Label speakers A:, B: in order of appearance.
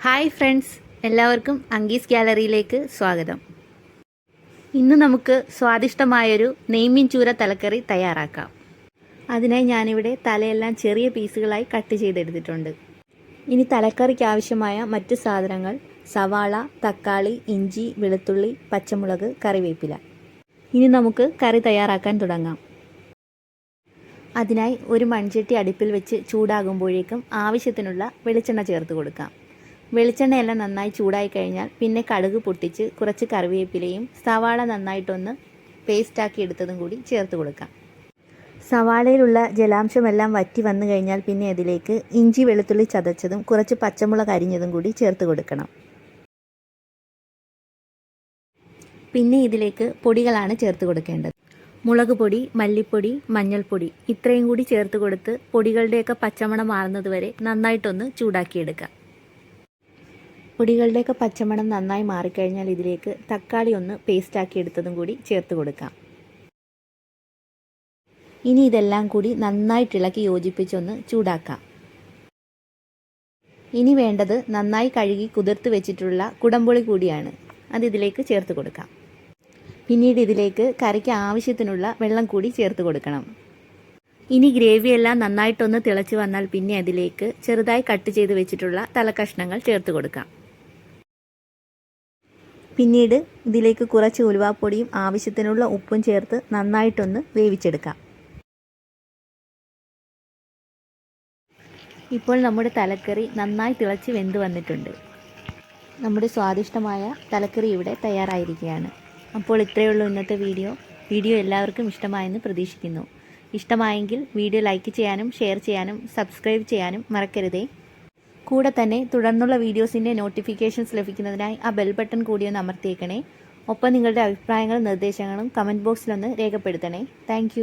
A: Hi friends, എല്ലാവർക്കും അങ്കീസ് ഗാലറിയിലേക്ക് സ്വാഗതം. ഇന്ന് നമുക്ക് സ്വാദിഷ്ടമായൊരു നെയ്മീൻ ചൂര തലക്കറി തയ്യാറാക്കാം. അതിനായി ഞാനിവിടെ തലയെല്ലാം ചെറിയ പീസുകളായി കട്ട് ചെയ്തെടുത്തിട്ടുണ്ട്. ഇനി തലക്കറിക്ക് ആവശ്യമായ മറ്റു സാധനങ്ങൾ: സവാള, തക്കാളി, ഇഞ്ചി, വെളുത്തുള്ളി, പച്ചമുളക്, കറിവേപ്പില. ഇനി നമുക്ക് കറി തയ്യാറാക്കാൻ തുടങ്ങാം. അതിനായി ഒരു മൺചട്ടി അടുപ്പിൽ വെച്ച് ചൂടാകുമ്പോഴേക്കും ആവശ്യത്തിനുള്ള വെളിച്ചെണ്ണ ചേർത്ത് കൊടുക്കാം. വെളിച്ചെണ്ണയെല്ലാം നന്നായി ചൂടായി കഴിഞ്ഞാൽ പിന്നെ കടുക് പൊട്ടിച്ച് കുറച്ച് കറിവേപ്പിലയും സവാള നന്നായിട്ടൊന്ന് പേസ്റ്റാക്കി എടുത്തതും കൂടി ചേർത്ത് കൊടുക്കാം. സവാളയിലുള്ള ജലാംശമെല്ലാം വറ്റി വന്നു കഴിഞ്ഞാൽ പിന്നെ അതിലേക്ക് ഇഞ്ചി വെളുത്തുള്ളി ചതച്ചതും കുറച്ച് പച്ചമുളക് അരിഞ്ഞതും കൂടി ചേർത്ത് കൊടുക്കണം. പിന്നെ ഇതിലേക്ക് പൊടികളാണ് ചേർത്ത് കൊടുക്കേണ്ടത്. മുളക് പൊടി, മല്ലിപ്പൊടി, മഞ്ഞൾപ്പൊടി ഇത്രയും കൂടി ചേർത്ത് കൊടുത്ത് പൊടികളുടെയൊക്കെ പച്ചമണം മാറുന്നത് വരെ നന്നായിട്ടൊന്ന് ചൂടാക്കിയെടുക്കാം. പൊടികളുടെയൊക്കെ പച്ചമണം നന്നായി മാറിക്കഴിഞ്ഞാൽ ഇതിലേക്ക് തക്കാളി ഒന്ന് പേസ്റ്റാക്കി എടുത്തതും കൂടി ചേർത്ത് കൊടുക്കാം. ഇനി ഇതെല്ലാം കൂടി നന്നായിട്ട് ഇളക്കി യോജിപ്പിച്ചൊന്ന് ചൂടാക്കാം. ഇനി വേണ്ടത് നന്നായി കഴുകി കുതിർത്ത് വെച്ചിട്ടുള്ള കുടംപുളി കൂടിയാണ്. അത് ഇതിലേക്ക് ചേർത്ത് കൊടുക്കാം. പിന്നീട് ഇതിലേക്ക് കറിക്ക് ആവശ്യത്തിനുള്ള വെള്ളം കൂടി ചേർത്ത് കൊടുക്കണം. ഇനി ഗ്രേവിയെല്ലാം നന്നായിട്ടൊന്ന് തിളച്ച് വന്നാൽ പിന്നെ അതിലേക്ക് ചെറുതായി കട്ട് ചെയ്ത് വെച്ചിട്ടുള്ള തലക്കഷ്ണങ്ങൾ ചേർത്ത് കൊടുക്കാം. പിന്നീട് ഇതിലേക്ക് കുറച്ച് ഉലുവാപ്പൊടിയും ആവശ്യത്തിനുള്ള ഉപ്പും ചേർത്ത് നന്നായിട്ടൊന്ന് വേവിച്ചെടുക്കാം. ഇപ്പോൾ നമ്മുടെ തലക്കറി നന്നായി തിളച്ച് വെന്ത് വന്നിട്ടുണ്ട്. നമ്മുടെ സ്വാദിഷ്ടമായ തലക്കറി ഇവിടെ തയ്യാറായിരിക്കുകയാണ്. അപ്പോൾ ഇത്രയേ ഉള്ളൂ ഇന്നത്തെ വീഡിയോ എല്ലാവർക്കും ഇഷ്ടമായെന്ന് പ്രതീക്ഷിക്കുന്നു. ഇഷ്ടമായെങ്കിൽ വീഡിയോ ലൈക്ക് ചെയ്യാനും ഷെയർ ചെയ്യാനും സബ്സ്ക്രൈബ് ചെയ്യാനും മറക്കരുതേ. കൂടെ തന്നെ തുടർന്നുള്ള വീഡിയോസിൻ്റെ നോട്ടിഫിക്കേഷൻസ് ലഭിക്കുന്നതിനായി ആ ബെൽ ബട്ടൺ കൂടി ഒന്ന് അമർത്തിയേക്കണേ. ഒപ്പം നിങ്ങളുടെ അഭിപ്രായങ്ങളും നിർദ്ദേശങ്ങളും കമൻറ്റ് ബോക്സിലൊന്ന് രേഖപ്പെടുത്തണേ. താങ്ക്